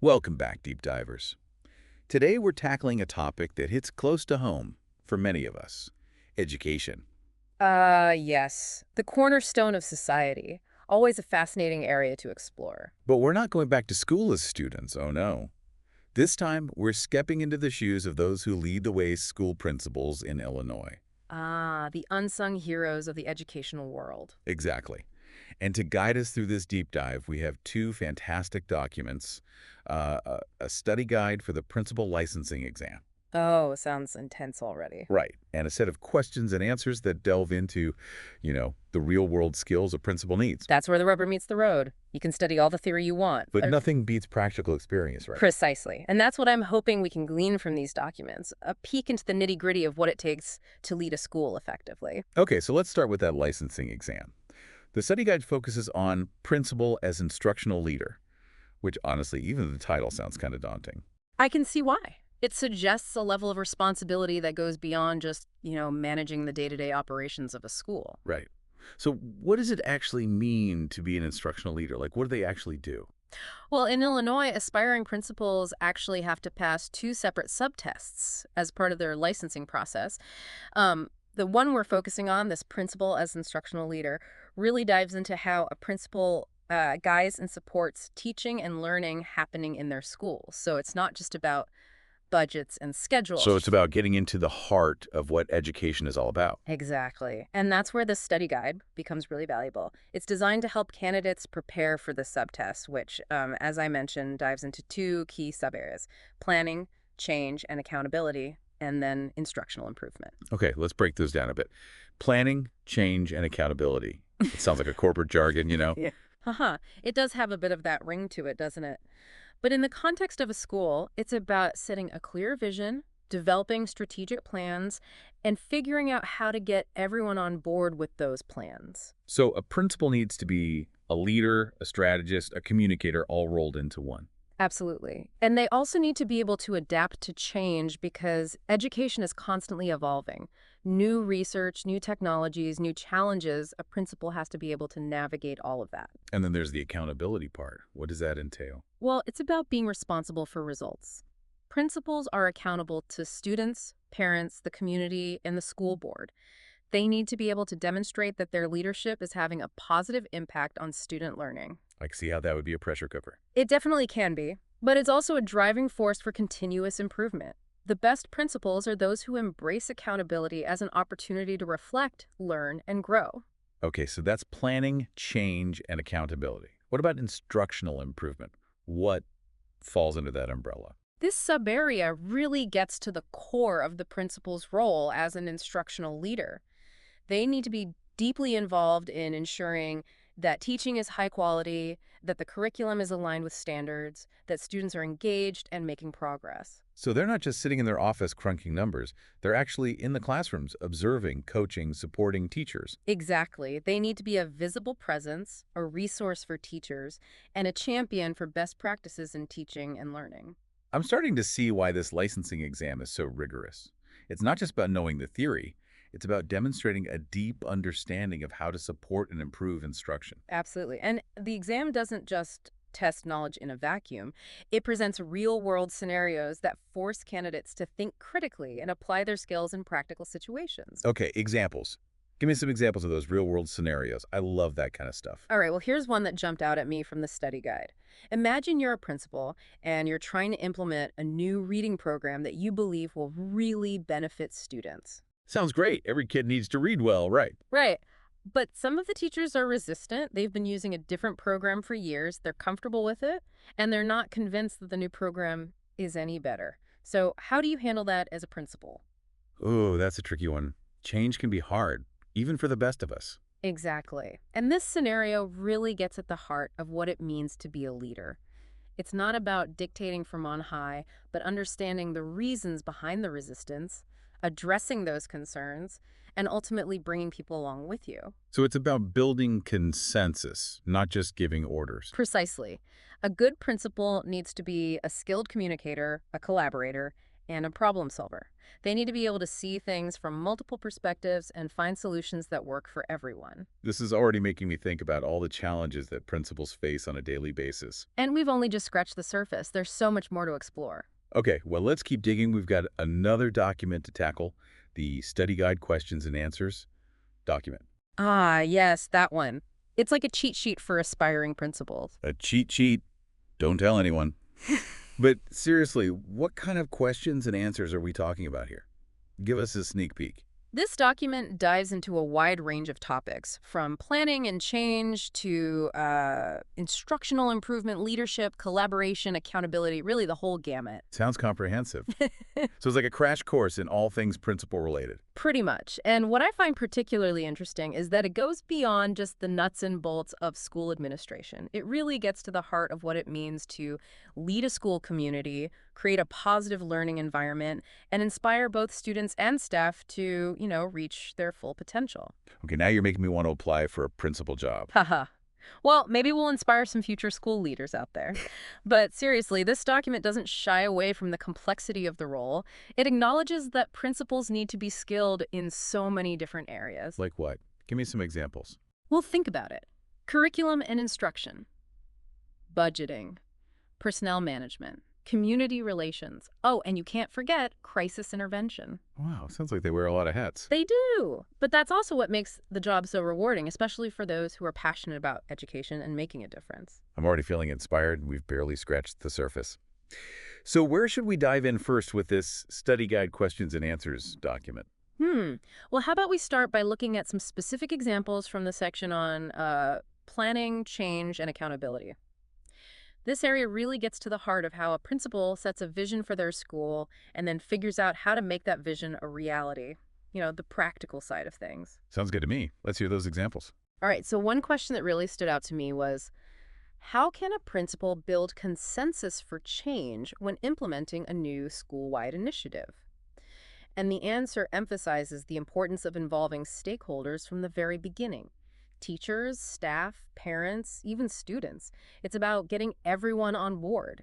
Welcome back, Deep Divers. Today we're tackling a topic that hits close to home for many of us, education. Yes. The cornerstone of society. Always a fascinating area to explore. But we're not going back to school as students, oh no. This time, we're stepping into the shoes of those who lead the way school principals in Illinois. Ah, the unsung heroes of the educational world. Exactly. And to guide us through this deep dive, we have two fantastic documents, a study guide for the principal licensing exam. Oh, sounds intense already. Right. And a set of questions and answers that delve into, the real-world skills a principal needs. That's where the rubber meets the road. You can study all the theory you want. But nothing beats practical experience, right? Precisely. And that's what I'm hoping we can glean from these documents. A peek into the nitty-gritty of what it takes to lead a school effectively. Okay, so let's start with that licensing exam. The study guide focuses on principal as instructional leader, which honestly, even the title sounds kind of daunting. I can see why. It suggests a level of responsibility that goes beyond just, managing the day-to-day operations of a school. Right. So what does it actually mean to be an instructional leader? Like, what do they actually do? Well, in Illinois, aspiring principals actually have to pass two separate subtests as part of their licensing process. The one we're focusing on, this principal as instructional leader, really dives into how a principal guides and supports teaching and learning happening in their schools. So it's not just about budgets and So it's schedules. about getting into the heart of what education is all about. Exactly. And that's where this study guide becomes really valuable. It's designed to help candidates prepare for the subtest, which, as I mentioned, dives into two key sub-areas: planning, change, and accountability, and then instructional improvement. Okay, let's break those down a bit. Planning, change, and accountability. It sounds like a corporate jargon. Yeah. Haha. It does have a bit of that ring to it, doesn't it? But in the context of a school, it's about setting a clear vision, developing strategic plans, and figuring out how to get everyone on board with those plans. So a principal needs to be a leader, a strategist, a communicator, all rolled into one. Absolutely. And they also need to be able to adapt to change because education is constantly evolving. New research, new technologies, new challenges, a principal has to be able to navigate all of that. And then there's the accountability part. What does that entail? Well, it's about being responsible for results. Principals are accountable to students, parents, the community, and the school board. They need to be able to demonstrate that their leadership is having a positive impact on student learning. I can see how that would be a pressure cooker. It definitely can be, but it's also a driving force for continuous improvement. The best principals are those who embrace accountability as an opportunity to reflect, learn, and grow. Okay, so that's planning, change, and accountability. What about instructional improvement? What falls under that umbrella? This sub-area really gets to the core of the principal's role as an instructional leader. They need to be deeply involved in ensuring that teaching is high quality, that the curriculum is aligned with standards, that students are engaged and making progress. So they're not just sitting in their office crunching numbers. They're actually in the classrooms, observing, coaching, supporting teachers. Exactly. They need to be a visible presence, a resource for teachers, and a champion for best practices in teaching and learning. I'm starting to see why this licensing exam is so rigorous. It's not just about knowing the theory. It's about demonstrating a deep understanding of how to support and improve instruction. Absolutely. And the exam doesn't just test knowledge in a vacuum. It presents real-world scenarios that force candidates to think critically and apply their skills in practical situations. Okay, examples. Give me some examples of those real-world scenarios. I love that kind of stuff. All right, well, here's one that jumped out at me from the study guide. Imagine you're a principal and you're trying to implement a new reading program that you believe will really benefit students. Sounds great. Every kid needs to read well, right? Right. But some of the teachers are resistant. They've been using a different program for years. They're comfortable with it, and they're not convinced that the new program is any better. So how do you handle that as a principal? Oh, that's a tricky one. Change can be hard, even for the best of us. Exactly. And this scenario really gets at the heart of what it means to be a leader. It's not about dictating from on high, but understanding the reasons behind the resistance, addressing those concerns, and ultimately bringing people along with you. So it's about building consensus, not just giving orders. Precisely. A good principal needs to be a skilled communicator, a collaborator, and a problem solver. They need to be able to see things from multiple perspectives and find solutions that work for everyone. This is already making me think about all the challenges that principals face on a daily basis. And we've only just scratched the surface. There's so much more to explore. Okay, well, let's keep digging. We've got another document to tackle, the Study Guide Questions and Answers document. Ah, yes, that one. It's like a cheat sheet for aspiring principals. A cheat sheet. Don't tell anyone. But seriously, what kind of questions and answers are we talking about here? Give us a sneak peek. This document dives into a wide range of topics, from planning and change to instructional improvement, leadership, collaboration, accountability, really the whole gamut. Sounds comprehensive. So it's like a crash course in all things principal related. Pretty much. And what I find particularly interesting is that it goes beyond just the nuts and bolts of school administration. It really gets to the heart of what it means to lead a school community, create a positive learning environment, and inspire both students and staff to, reach their full potential. Okay, now you're making me want to apply for a principal job. Haha. Well, maybe we'll inspire some future school leaders out there. But seriously, this document doesn't shy away from the complexity of the role. It acknowledges that principals need to be skilled in so many different areas. Like what? Give me some examples. Well, think about it. Curriculum and instruction, budgeting, personnel management, community relations. Oh, and you can't forget crisis intervention. Wow, sounds like they wear a lot of hats. They do. But that's also what makes the job so rewarding, especially for those who are passionate about education and making a difference. I'm already feeling inspired, and we've barely scratched the surface. So where should we dive in first with this Study Guide Questions and Answers document? Well, how about we start by looking at some specific examples from the section on planning, change, and accountability. This area really gets to the heart of how a principal sets a vision for their school and then figures out how to make that vision a reality. The practical side of things. Sounds good to me. Let's hear those examples. All right, so one question that really stood out to me was, how can a principal build consensus for change when implementing a new school-wide initiative? And the answer emphasizes the importance of involving stakeholders from the very beginning. Teachers, staff, parents, even students. It's about getting everyone on board,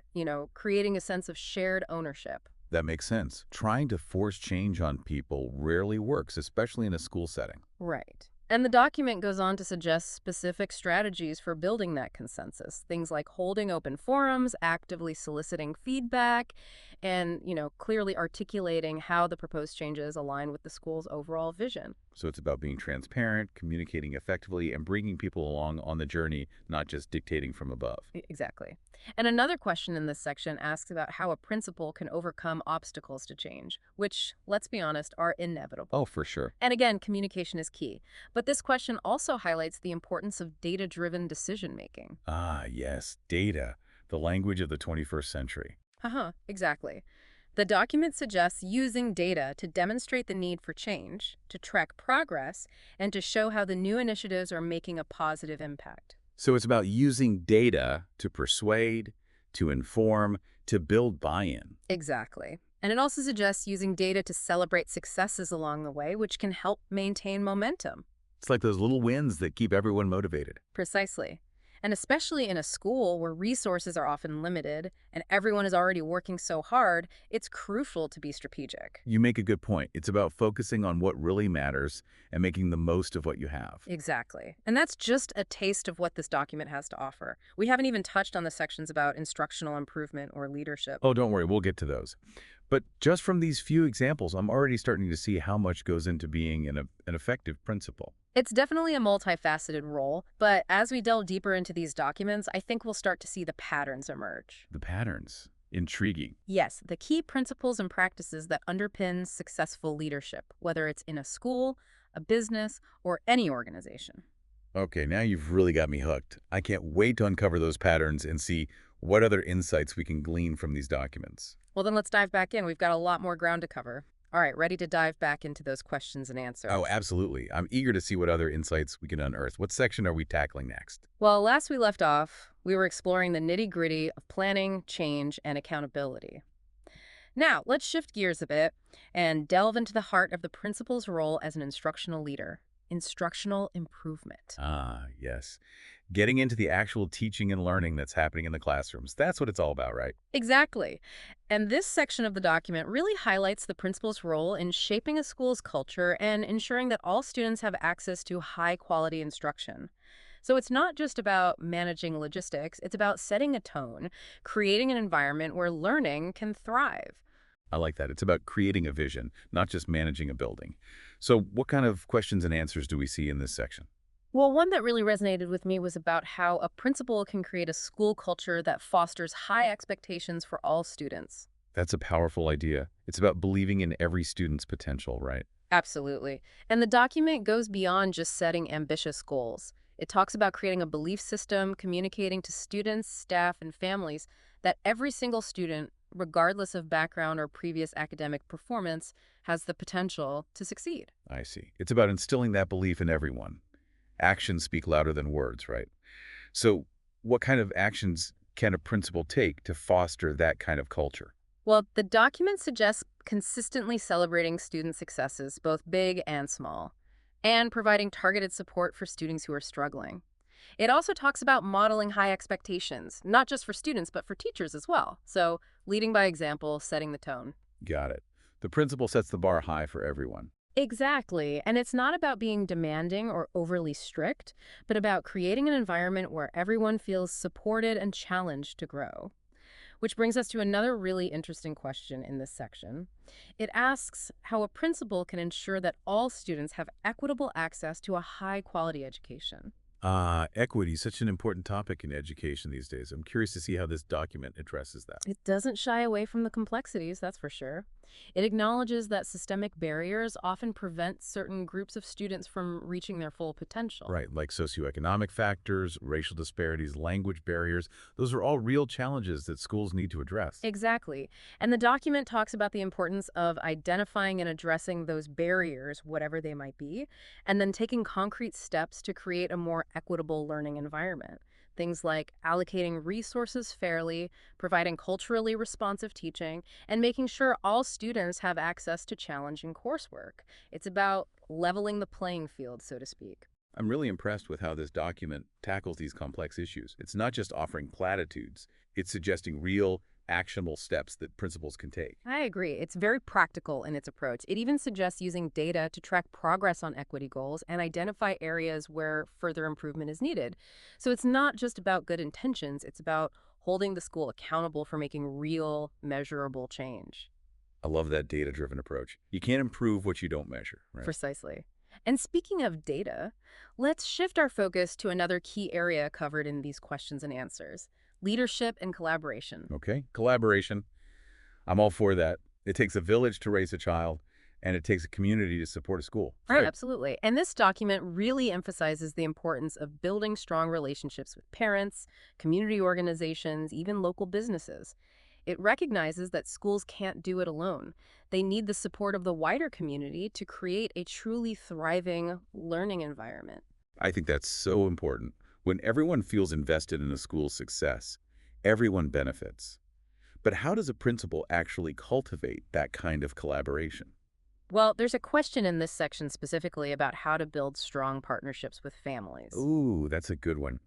creating a sense of shared ownership. That makes sense. Trying to force change on people rarely works, especially in a school setting. Right. And the document goes on to suggest specific strategies for building that consensus. Things like holding open forums, actively soliciting feedback, and, clearly articulating how the proposed changes align with the school's overall vision. So it's about being transparent, communicating effectively, and bringing people along on the journey, not just dictating from above. Exactly. And another question in this section asks about how a principal can overcome obstacles to change, which, let's be honest, are inevitable. Oh, for sure. And again, communication is key. But this question also highlights the importance of data-driven decision-making. Ah, yes, data, the language of the 21st century. Exactly. The document suggests using data to demonstrate the need for change, to track progress, and to show how the new initiatives are making a positive impact. So it's about using data to persuade, to inform, to build buy-in. Exactly. And it also suggests using data to celebrate successes along the way, which can help maintain momentum. It's like those little wins that keep everyone motivated. Precisely. And especially in a school where resources are often limited and everyone is already working so hard, it's crucial to be strategic. You make a good point. It's about focusing on what really matters and making the most of what you have. Exactly. And that's just a taste of what this document has to offer. We haven't even touched on the sections about instructional improvement or leadership. Oh, don't worry, we'll get to those. But just from these few examples, I'm already starting to see how much goes into being an effective principal. It's definitely a multifaceted role, but as we delve deeper into these documents, I think we'll start to see the patterns emerge. The patterns. Intriguing. Yes, the key principles and practices that underpin successful leadership, whether it's in a school, a business, or any organization. Okay, now you've really got me hooked. I can't wait to uncover those patterns and see what other insights we can glean from these documents. Well, then let's dive back in. We've got a lot more ground to cover. All right, ready to dive back into those questions and answers? Oh, absolutely. I'm eager to see what other insights we can unearth. What section are we tackling next? Well, last we left off, we were exploring the nitty-gritty of planning, change, and accountability. Now, let's shift gears a bit and delve into the heart of the principal's role as an instructional leader, instructional improvement. Ah, yes. Getting into the actual teaching and learning that's happening in the classrooms. That's what it's all about, right? Exactly. And this section of the document really highlights the principal's role in shaping a school's culture and ensuring that all students have access to high-quality instruction. So it's not just about managing logistics, it's about setting a tone, creating an environment where learning can thrive. I like that. It's about creating a vision, not just managing a building. So what kind of questions and answers do we see in this section? Well, one that really resonated with me was about how a principal can create a school culture that fosters high expectations for all students. That's a powerful idea. It's about believing in every student's potential, right? Absolutely. And the document goes beyond just setting ambitious goals. It talks about creating a belief system, communicating to students, staff, and families that every single student, regardless of background or previous academic performance, has the potential to succeed. I see. It's about instilling that belief in everyone. Actions speak louder than words, right? So what kind of actions can a principal take to foster that kind of culture? Well, the document suggests consistently celebrating student successes, both big and small, and providing targeted support for students who are struggling. It also talks about modeling high expectations, not just for students, but for teachers as well. So, leading by example, setting the tone. Got it. The principal sets the bar high for everyone. Exactly. And it's not about being demanding or overly strict, but about creating an environment where everyone feels supported and challenged to grow. Which brings us to another really interesting question in this section. It asks how a principal can ensure that all students have equitable access to a high-quality education. Equity is such an important topic in education these days. I'm curious to see how this document addresses that. It doesn't shy away from the complexities, that's for sure. It acknowledges that systemic barriers often prevent certain groups of students from reaching their full potential. Right, like socioeconomic factors, racial disparities, language barriers. Those are all real challenges that schools need to address. Exactly. And the document talks about the importance of identifying and addressing those barriers, whatever they might be, and then taking concrete steps to create a more equitable learning environment. Things like allocating resources fairly, providing culturally responsive teaching, and making sure all students have access to challenging coursework. It's about leveling the playing field, so to speak. I'm really impressed with how this document tackles these complex issues. It's not just offering platitudes, it's suggesting real, actionable steps that principals can take. I agree. It's very practical in its approach. It even suggests using data to track progress on equity goals and identify areas where further improvement is needed. So it's not just about good intentions, it's about holding the school accountable for making real, measurable change. I love that data-driven approach. You can't improve what you don't measure, right? Precisely. And speaking of data, let's shift our focus to another key area covered in these questions and answers: leadership and collaboration. Okay, collaboration. I'm all for that. It takes a village to raise a child, and it takes a community to support a school. Right, Right. absolutely. And this document really emphasizes the importance of building strong relationships with parents, community organizations, even local businesses. It recognizes that schools can't do it alone. They need the support of the wider community to create a truly thriving learning environment. I think that's so important. When everyone feels invested in a school's success, everyone benefits. But how does a principal actually cultivate that kind of collaboration? Well, there's a question in this section specifically about how to build strong partnerships with families. Ooh, that's a good one.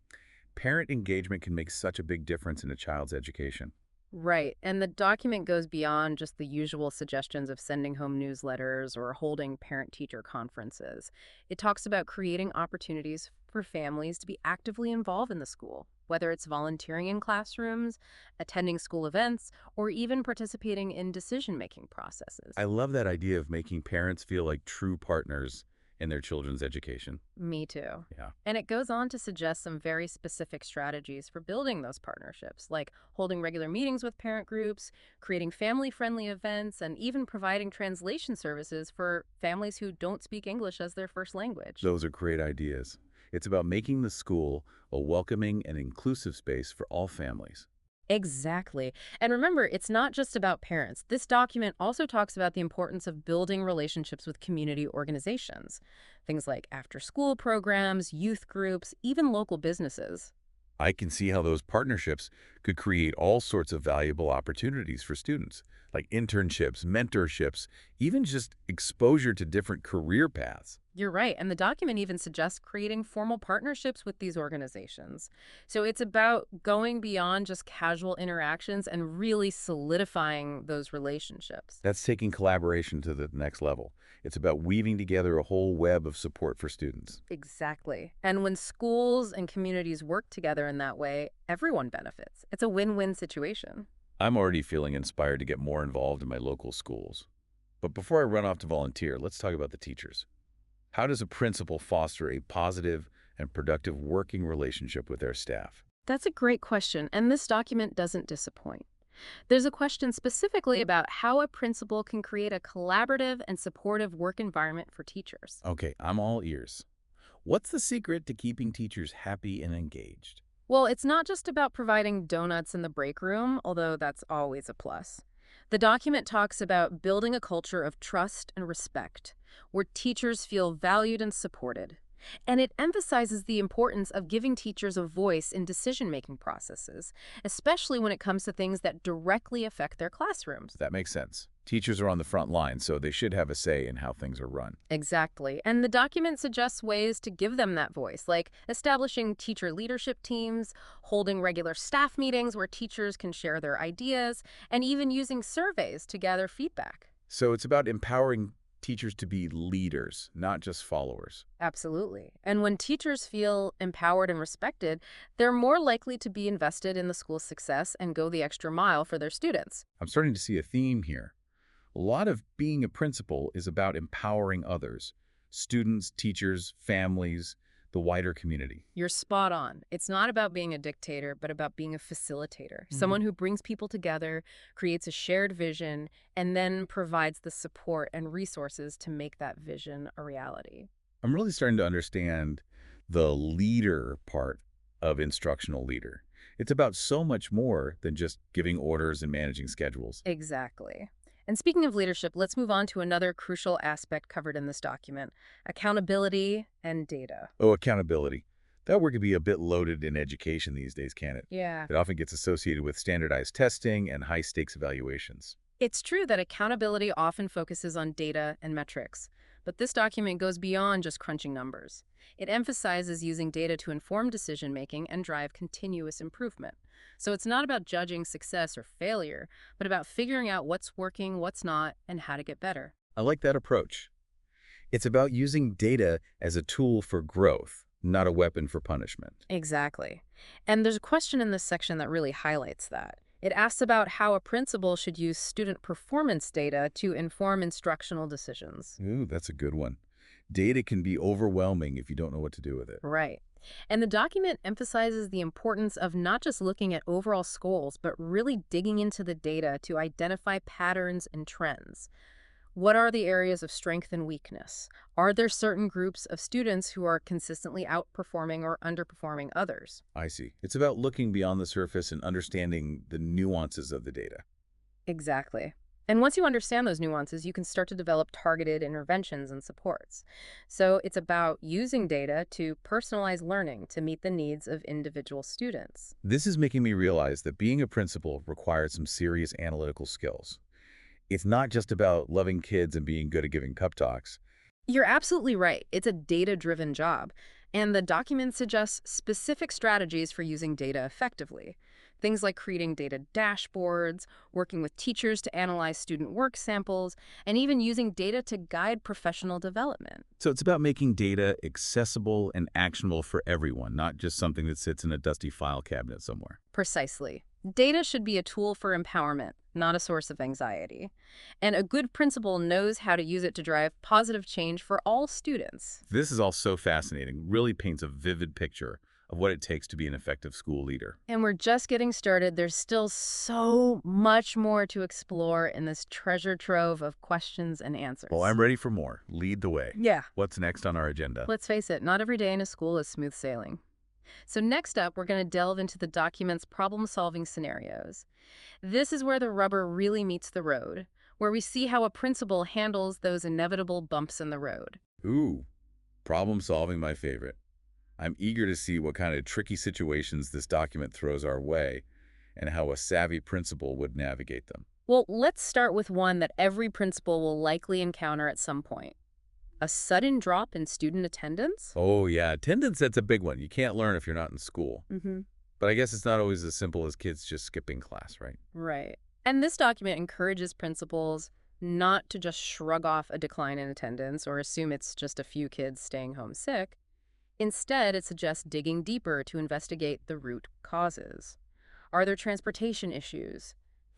Parent engagement can make such a big difference in a child's education. Right. And the document goes beyond just the usual suggestions of sending home newsletters or holding parent-teacher conferences. It talks about creating opportunities for families to be actively involved in the school, whether it's volunteering in classrooms, attending school events, or even participating in decision-making processes. I love that idea of making parents feel like true partners in their children's education. Me too. Yeah. And it goes on to suggest some very specific strategies for building those partnerships, like holding regular meetings with parent groups, creating family-friendly events, and even providing translation services for families who don't speak English as their first language. Those are great ideas. It's about making the school a welcoming and inclusive space for all families. Exactly. And remember, it's not just about parents. This document also talks about the importance of building relationships with community organizations, things like after-school programs, youth groups, even local businesses. I can see how those partnerships could create all sorts of valuable opportunities for students, like internships, mentorships, even just exposure to different career paths. You're right. And the document even suggests creating formal partnerships with these organizations. So it's about going beyond just casual interactions and really solidifying those relationships. That's taking collaboration to the next level. It's about weaving together a whole web of support for students. Exactly. And when schools and communities work together in that way, everyone benefits. It's a win-win situation. I'm already feeling inspired to get more involved in my local schools. But before I run off to volunteer, let's talk about the teachers. How does a principal foster a positive and productive working relationship with their staff? That's a great question, and this document doesn't disappoint. There's a question specifically about how a principal can create a collaborative and supportive work environment for teachers. Okay, I'm all ears. What's the secret to keeping teachers happy and engaged? Well, it's not just about providing donuts in the break room, although that's always a plus. The document talks about building a culture of trust and respect, where teachers feel valued and supported. And it emphasizes the importance of giving teachers a voice in decision-making processes, especially when it comes to things that directly affect their classrooms. That makes sense. Teachers are on the front line, so they should have a say in how things are run. Exactly. And the document suggests ways to give them that voice, like establishing teacher leadership teams, holding regular staff meetings where teachers can share their ideas, and even using surveys to gather feedback. So it's about empowering teachers to be leaders, not just followers. Absolutely. And when teachers feel empowered and respected, they're more likely to be invested in the school's success and go the extra mile for their students. I'm starting to see a theme here. A lot of being a principal is about empowering others, students, teachers, families, the wider community. You're spot on. It's not about being a dictator, but about being a facilitator, someone who brings people together, creates a shared vision, and then provides the support and resources to make that vision a reality. I'm really starting to understand the leader part of instructional leader. It's about so much more than just giving orders and managing schedules. Exactly. And speaking of leadership, let's move on to another crucial aspect covered in this document: accountability and data. Oh, accountability. That word can be a bit loaded in education these days, can't it? Yeah. It often gets associated with standardized testing and high-stakes evaluations. It's true that accountability often focuses on data and metrics, but this document goes beyond just crunching numbers. It emphasizes using data to inform decision-making and drive continuous improvement. So it's not about judging success or failure, but about figuring out what's working, what's not, and how to get better. I like that approach. It's about using data as a tool for growth, not a weapon for punishment. Exactly. And there's a question in this section that really highlights that. It asks about how a principal should use student performance data to inform instructional decisions. Ooh, that's a good one. Data can be overwhelming if you don't know what to do with it. Right. And the document emphasizes the importance of not just looking at overall goals, but really digging into the data to identify patterns and trends. What are the areas of strength and weakness? Are there certain groups of students who are consistently outperforming or underperforming others? I see. It's about looking beyond the surface and understanding the nuances of the data. Exactly. And once you understand those nuances, you can start to develop targeted interventions and supports. So it's about using data to personalize learning to meet the needs of individual students. This is making me realize that being a principal requires some serious analytical skills. It's not just about loving kids and being good at giving pep talks. You're absolutely right. It's a data-driven job. And the document suggests specific strategies for using data effectively. Things like creating data dashboards, working with teachers to analyze student work samples, and even using data to guide professional development. So it's about making data accessible and actionable for everyone, not just something that sits in a dusty file cabinet somewhere. Precisely. Data should be a tool for empowerment, not a source of anxiety. And a good principal knows how to use it to drive positive change for all students. This is all so fascinating, really paints a vivid picture of what it takes to be an effective school leader. And we're just getting started. There's still so much more to explore in this treasure trove of questions and answers. Well, I'm ready for more. Lead the way. Yeah. What's next on our agenda? Let's face it, not every day in a school is smooth sailing. So next up, we're going to delve into the document's problem-solving scenarios. This is where the rubber really meets the road, where we see how a principal handles those inevitable bumps in the road. Ooh, problem solving, my favorite. I'm eager to see what kind of tricky situations this document throws our way and how a savvy principal would navigate them. Well, let's start with one that every principal will likely encounter at some point: A sudden drop in student attendance? Oh, yeah, attendance, that's a big one. You can't learn if you're not in school. Mm-hmm. But I guess it's not always as simple as kids just skipping class, right? Right. And this document encourages principals not to just shrug off a decline in attendance or assume it's just a few kids staying home sick. Instead, it suggests digging deeper to investigate the root causes. Are there transportation issues,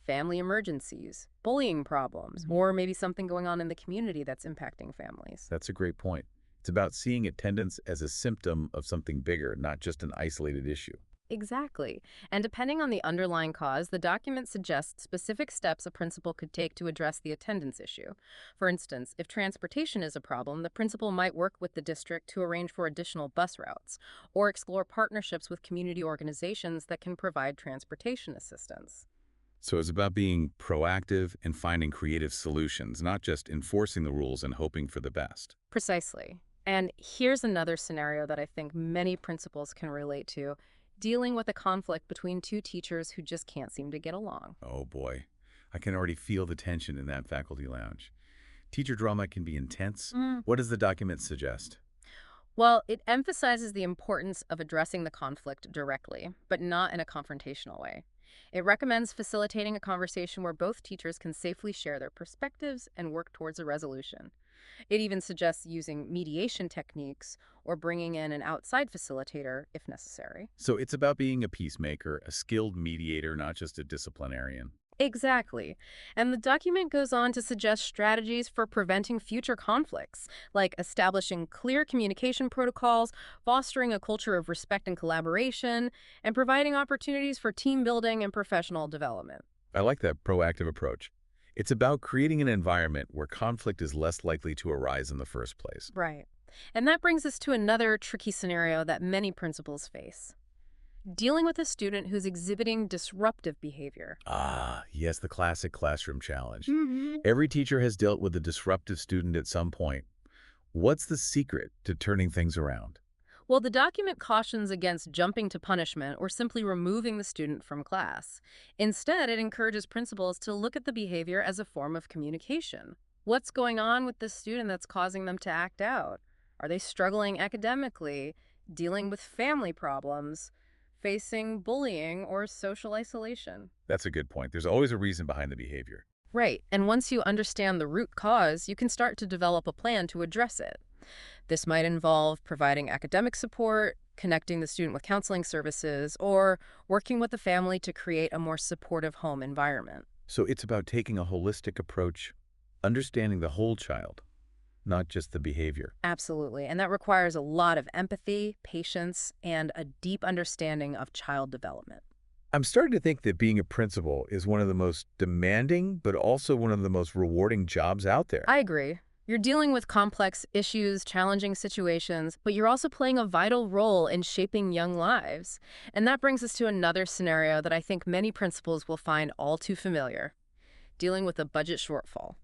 family emergencies, bullying problems, or maybe something going on in the community that's impacting families? That's a great point. It's about seeing attendance as a symptom of something bigger, not just an isolated issue. Exactly. And depending on the underlying cause, the document suggests specific steps a principal could take to address the attendance issue. For instance, if transportation is a problem, the principal might work with the district to arrange for additional bus routes or explore partnerships with community organizations that can provide transportation assistance. So it's about being proactive and finding creative solutions, not just enforcing the rules and hoping for the best. Precisely. And here's another scenario that I think many principals can relate to: dealing with a conflict between two teachers who just can't seem to get along. Oh boy, I can already feel the tension in that faculty lounge. Teacher drama can be intense. What does the document suggest? Well, it emphasizes the importance of addressing the conflict directly, but not in a confrontational way. It recommends facilitating a conversation where both teachers can safely share their perspectives and work towards a resolution. It even suggests using mediation techniques or bringing in an outside facilitator if necessary. So it's about being a peacemaker, a skilled mediator, not just a disciplinarian. Exactly. And the document goes on to suggest strategies for preventing future conflicts, like establishing clear communication protocols, fostering a culture of respect and collaboration, and providing opportunities for team building and professional development. I like that proactive approach. It's about creating an environment where conflict is less likely to arise in the first place. Right. And that brings us to another tricky scenario that many principals face: dealing with a student who's exhibiting disruptive behavior. Ah, yes, the classic classroom challenge. Mhm. Every teacher has dealt with a disruptive student at some point. What's the secret to turning things around? Well, the document cautions against jumping to punishment or simply removing the student from class. Instead, it encourages principals to look at the behavior as a form of communication. What's going on with the student that's causing them to act out? Are they struggling academically, dealing with family problems, facing bullying or social isolation? That's a good point. There's always a reason behind the behavior. Right, and once you understand the root cause, you can start to develop a plan to address it. This might involve providing academic support, connecting the student with counseling services, or working with the family to create a more supportive home environment. So it's about taking a holistic approach, understanding the whole child, not just the behavior. Absolutely, and that requires a lot of empathy, patience, and a deep understanding of child development. I'm starting to think that being a principal is one of the most demanding, but also one of the most rewarding jobs out there. I agree. You're dealing with complex issues, challenging situations, but you're also playing a vital role in shaping young lives. And that brings us to another scenario that I think many principals will find all too familiar: dealing with a budget shortfall.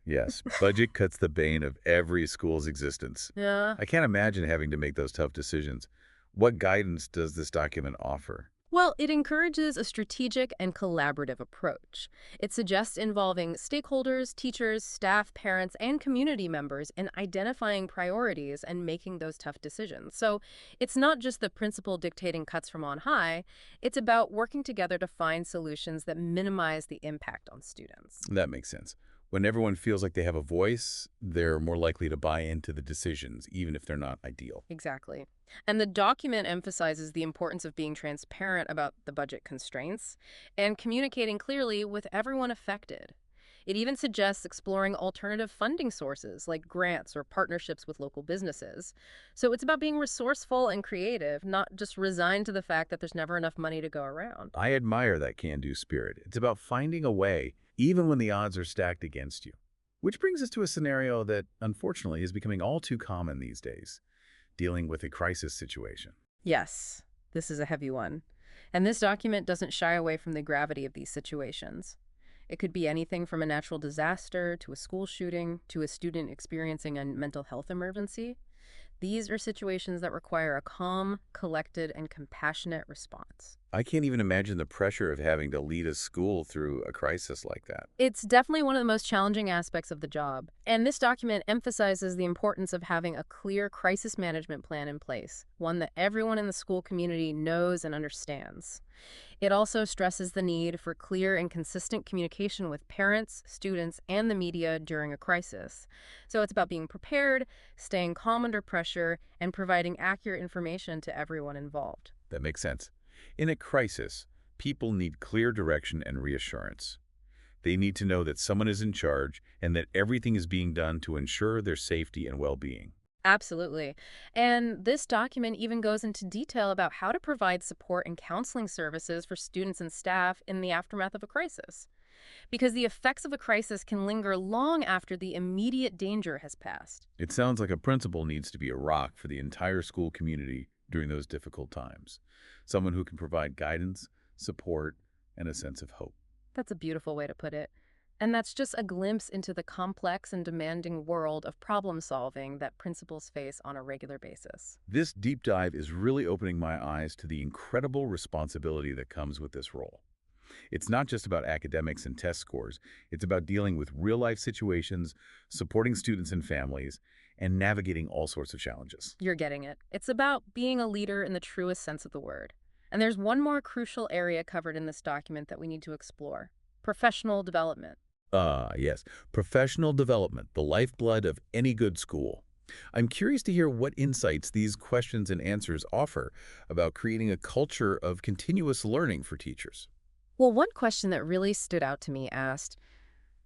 Yes, budget cuts the bane of every school's existence. Yeah. I can't imagine having to make those tough decisions. What guidance does this document offer? Well, it encourages a strategic and collaborative approach. It suggests involving stakeholders, teachers, staff, parents, and community members in identifying priorities and making those tough decisions. So it's not just the principal dictating cuts from on high, it's about working together to find solutions that minimize the impact on students. That makes sense. When everyone feels like they have a voice, they're more likely to buy into the decisions, even if they're not ideal. Exactly. And the document emphasizes the importance of being transparent about the budget constraints and communicating clearly with everyone affected. It even suggests exploring alternative funding sources like grants or partnerships with local businesses. So it's about being resourceful and creative, not just resigned to the fact that there's never enough money to go around. I admire that can-do spirit. It's about finding a way, even when the odds are stacked against you. Which brings us to a scenario that, unfortunately, is becoming all too common these days: dealing with a crisis situation. Yes, this is a heavy one. And this document doesn't shy away from the gravity of these situations. It could be anything from a natural disaster to a school shooting to a student experiencing a mental health emergency. These are situations that require a calm, collected, and compassionate response. I can't even imagine the pressure of having to lead a school through a crisis like that. It's definitely one of the most challenging aspects of the job. And this document emphasizes the importance of having a clear crisis management plan in place, one that everyone in the school community knows and understands. It also stresses the need for clear and consistent communication with parents, students, and the media during a crisis. So it's about being prepared, staying calm under pressure, and providing accurate information to everyone involved. That makes sense. In a crisis, people need clear direction and reassurance. They need to know that someone is in charge and that everything is being done to ensure their safety and well-being. Absolutely. And this document even goes into detail about how to provide support and counseling services for students and staff in the aftermath of a crisis. Because the effects of a crisis can linger long after the immediate danger has passed. It sounds like a principal needs to be a rock for the entire school community during those difficult times. Someone who can provide guidance, support, and a sense of hope. That's a beautiful way to put it. And that's just a glimpse into the complex and demanding world of problem solving that principals face on a regular basis. This deep dive is really opening my eyes to the incredible responsibility that comes with this role. It's not just about academics and test scores. It's about dealing with real-life situations, supporting students and families, and navigating all sorts of challenges. You're getting it. It's about being a leader in the truest sense of the word. And there's one more crucial area covered in this document that we need to explore: professional development. Yes. Professional development, the lifeblood of any good school. I'm curious to hear what insights these questions and answers offer about creating a culture of continuous learning for teachers. Well, one question that really stood out to me asked,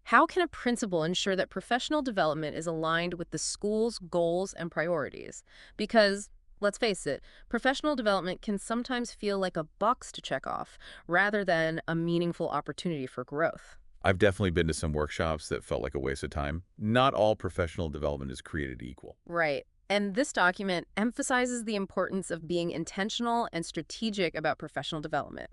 how can a principal ensure that professional development is aligned with the school's goals and priorities? Because, let's face it, professional development can sometimes feel like a box to check off rather than a meaningful opportunity for growth. I've definitely been to some workshops that felt like a waste of time. Not all professional development is created equal. Right. And this document emphasizes the importance of being intentional and strategic about professional development.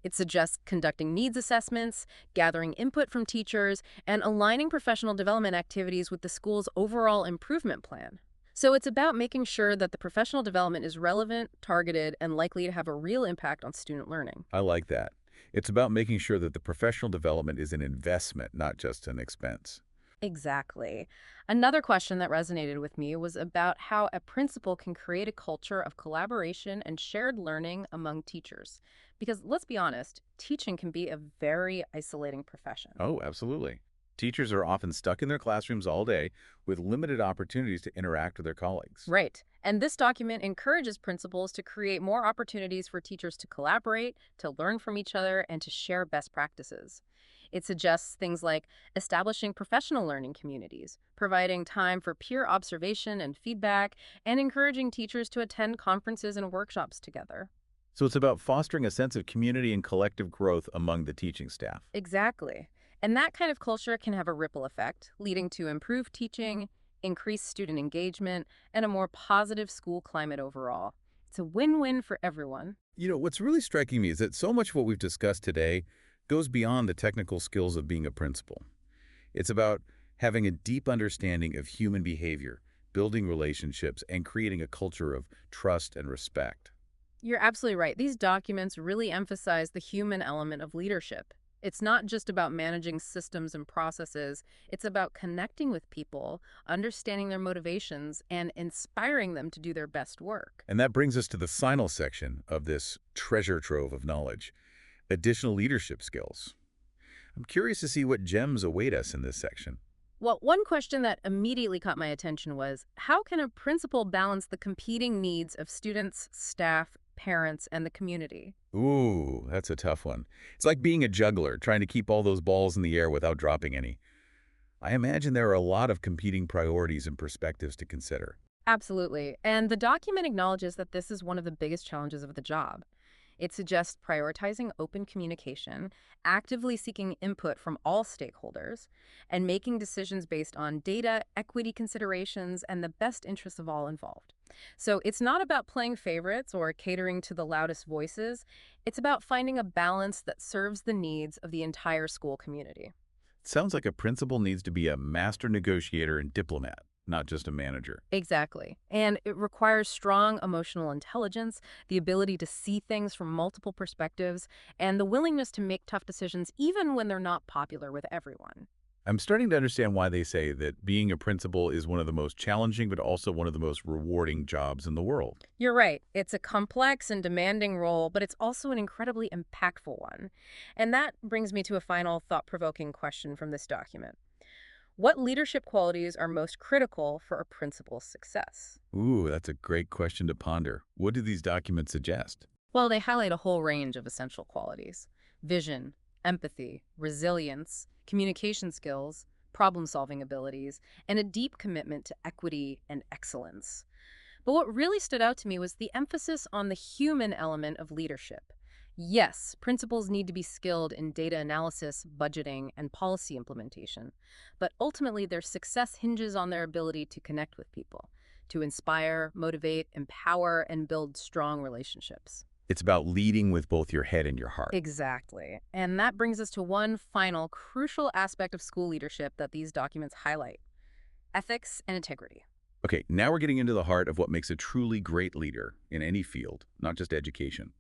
It suggests conducting needs assessments, gathering input from teachers, and aligning professional development activities with the school's overall improvement plan. So it's about making sure that the professional development is relevant, targeted, and likely to have a real impact on student learning. I like that. It's about making sure that the professional development is an investment, not just an expense. Exactly. Another question that resonated with me was about how a principal can create a culture of collaboration and shared learning among teachers. Because let's be honest, teaching can be a very isolating profession. Oh, absolutely. Teachers are often stuck in their classrooms all day with limited opportunities to interact with their colleagues. Right. And this document encourages principals to create more opportunities for teachers to collaborate, to learn from each other, and to share best practices. It suggests things like establishing professional learning communities, providing time for peer observation and feedback, and encouraging teachers to attend conferences and workshops together. So it's about fostering a sense of community and collective growth among the teaching staff. Exactly. And that kind of culture can have a ripple effect, leading to improved teaching, increased student engagement, and a more positive school climate overall. It's a win-win for everyone. What's really striking me is that so much of what we've discussed today goes beyond the technical skills of being a principal. It's about having a deep understanding of human behavior, building relationships, and creating a culture of trust and respect. You're absolutely right. These documents really emphasize the human element of leadership. It's not just about managing systems and processes. It's about connecting with people, understanding their motivations, and inspiring them to do their best work. And that brings us to the final section of this treasure trove of knowledge, additional leadership skills. I'm curious to see what gems await us in this section. Well, one question that immediately caught my attention was, how can a principal balance the competing needs of students, staff, parents, and the community? Ooh, that's a tough one. It's like being a juggler, trying to keep all those balls in the air without dropping any. I imagine there are a lot of competing priorities and perspectives to consider. Absolutely. And the document acknowledges that this is one of the biggest challenges of the job. It suggests prioritizing open communication, actively seeking input from all stakeholders, and making decisions based on data, equity considerations, and the best interests of all involved. So it's not about playing favorites or catering to the loudest voices. It's about finding a balance that serves the needs of the entire school community. It sounds like a principal needs to be a master negotiator and diplomat. not just a manager. Exactly. And it requires strong emotional intelligence, the ability to see things from multiple perspectives, and the willingness to make tough decisions even when they're not popular with everyone. I'm starting to understand why they say that being a principal is one of the most challenging but also one of the most rewarding jobs in the world. You're right. It's a complex and demanding role, but it's also an incredibly impactful one. And that brings me to a final thought-provoking question from this document. What leadership qualities are most critical for a principal's success? Ooh, that's a great question to ponder. What do these documents suggest? Well, they highlight a whole range of essential qualities: vision, empathy, resilience, communication skills, problem-solving abilities, and a deep commitment to equity and excellence. But what really stood out to me was the emphasis on the human element of leadership. Yes, principals need to be skilled in data analysis, budgeting, and policy implementation, but ultimately their success hinges on their ability to connect with people, to inspire, motivate, empower, and build strong relationships. It's about leading with both your head and your heart. Exactly. And that brings us to one final crucial aspect of school leadership that these documents highlight: ethics and integrity. Okay, now we're getting into the heart of what makes a truly great leader in any field, not just education.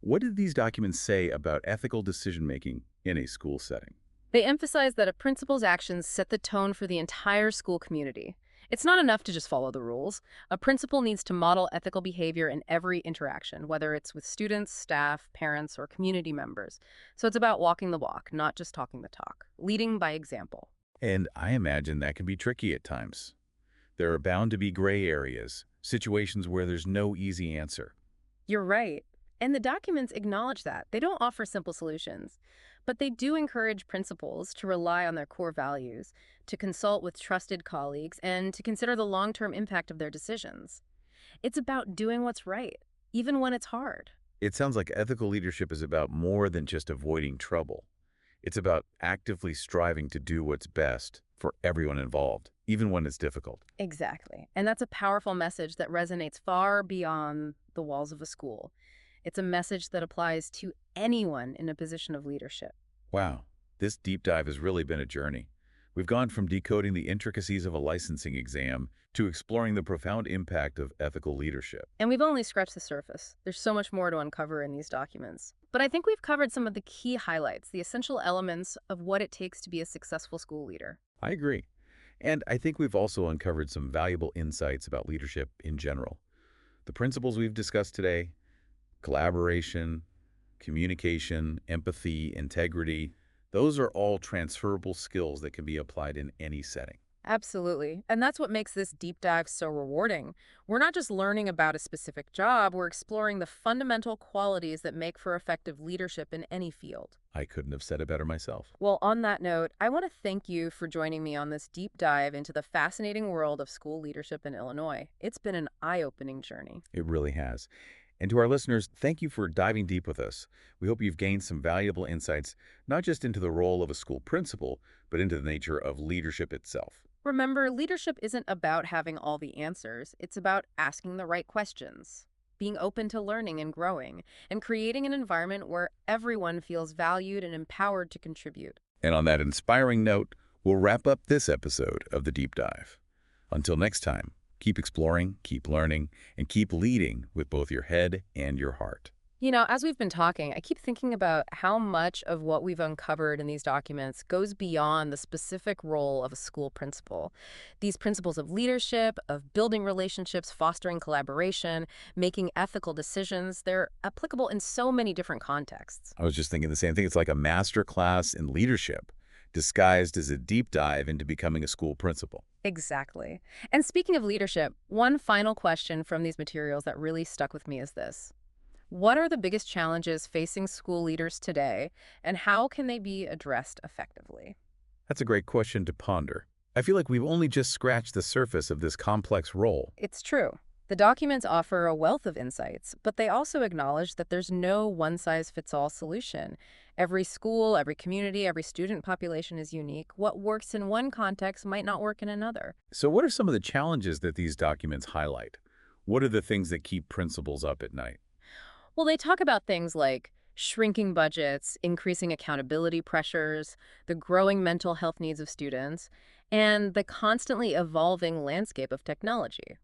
What did these documents say about ethical decision-making in a school setting? They emphasize that a principal's actions set the tone for the entire school community. It's not enough to just follow the rules. A principal needs to model ethical behavior in every interaction, whether it's with students, staff, parents, or community members. So it's about walking the walk, not just talking the talk, leading by example. And I imagine that can be tricky at times. There are bound to be gray areas, situations where there's no easy answer. You're right. And the documents acknowledge that. They don't offer simple solutions, but they do encourage principals to rely on their core values, to consult with trusted colleagues, and to consider the long-term impact of their decisions. It's about doing what's right, even when it's hard. It sounds like ethical leadership is about more than just avoiding trouble. It's about actively striving to do what's best for everyone involved, even when it's difficult. Exactly. And that's a powerful message that resonates far beyond the walls of a school. It's a message that applies to anyone in a position of leadership. Wow, this deep dive has really been a journey. We've gone from decoding the intricacies of a licensing exam to exploring the profound impact of ethical leadership. And we've only scratched the surface. There's so much more to uncover in these documents. But I think we've covered some of the key highlights, the essential elements of what it takes to be a successful school leader. I agree. And I think we've also uncovered some valuable insights about leadership in general. The principles we've discussed today: collaboration, communication, empathy, integrity, those are all transferable skills that can be applied in any setting. Absolutely. And that's what makes this deep dive so rewarding. We're not just learning about a specific job, we're exploring the fundamental qualities that make for effective leadership in any field. I couldn't have said it better myself. Well, on that note, I want to thank you for joining me on this deep dive into the fascinating world of school leadership in Illinois. It's been an eye-opening journey. It really has. And to our listeners, thank you for diving deep with us. We hope you've gained some valuable insights, not just into the role of a school principal, but into the nature of leadership itself. Remember, leadership isn't about having all the answers. It's about asking the right questions, being open to learning and growing, and creating an environment where everyone feels valued and empowered to contribute. And on that inspiring note, we'll wrap up this episode of The Deep Dive. Until next time, keep exploring, keep learning, and keep leading with both your head and your heart. You know, as we've been talking, I keep thinking about how much of what we've uncovered in these documents goes beyond the specific role of a school principal. These principles of leadership, of building relationships, fostering collaboration, making ethical decisions, they're applicable in so many different contexts. I was just thinking the same thing. It's like a master class in leadership, disguised as a deep dive into becoming a school principal. Exactly. And speaking of leadership, one final question from these materials that really stuck with me is this: what are the biggest challenges facing school leaders today, and how can they be addressed effectively? That's a great question to ponder. I feel like we've only just scratched the surface of this complex role. It's true. The documents offer a wealth of insights, but they also acknowledge that there's no one-size-fits-all solution. Every school, every community, every student population is unique. What works in one context might not work in another. So what are some of the challenges that these documents highlight? What are the things that keep principals up at night? Well, they talk about things like shrinking budgets, increasing accountability pressures, the growing mental health needs of students, and the constantly evolving landscape of technology.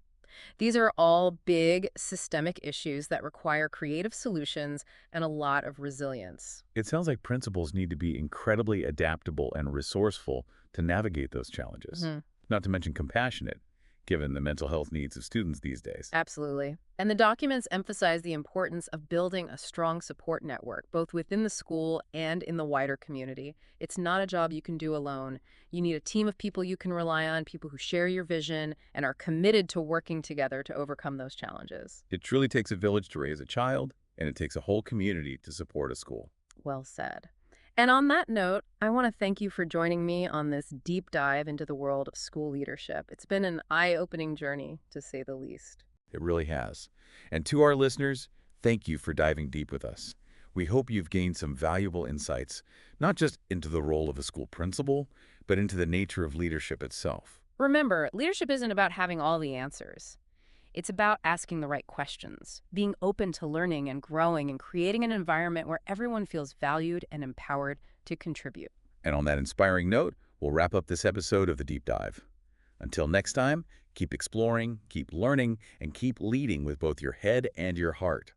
These are all big systemic issues that require creative solutions and a lot of resilience. It sounds like principals need to be incredibly adaptable and resourceful to navigate those challenges, Mhm. not to mention compassionate, given the mental health needs of students these days. Absolutely. And the documents emphasize the importance of building a strong support network, both within the school and in the wider community. It's not a job you can do alone. You need a team of people you can rely on, people who share your vision and are committed to working together to overcome those challenges. It truly takes a village to raise a child, and it takes a whole community to support a school. Well said. And on that note, I want to thank you for joining me on this deep dive into the world of school leadership. It's been an eye-opening journey, to say the least. It really has. And to our listeners, thank you for diving deep with us. We hope you've gained some valuable insights, not just into the role of a school principal, but into the nature of leadership itself. Remember, leadership isn't about having all the answers. It's about asking the right questions, being open to learning and growing, and creating an environment where everyone feels valued and empowered to contribute. And on that inspiring note, we'll wrap up this episode of The Deep Dive. Until next time, keep exploring, keep learning, and keep leading with both your head and your heart.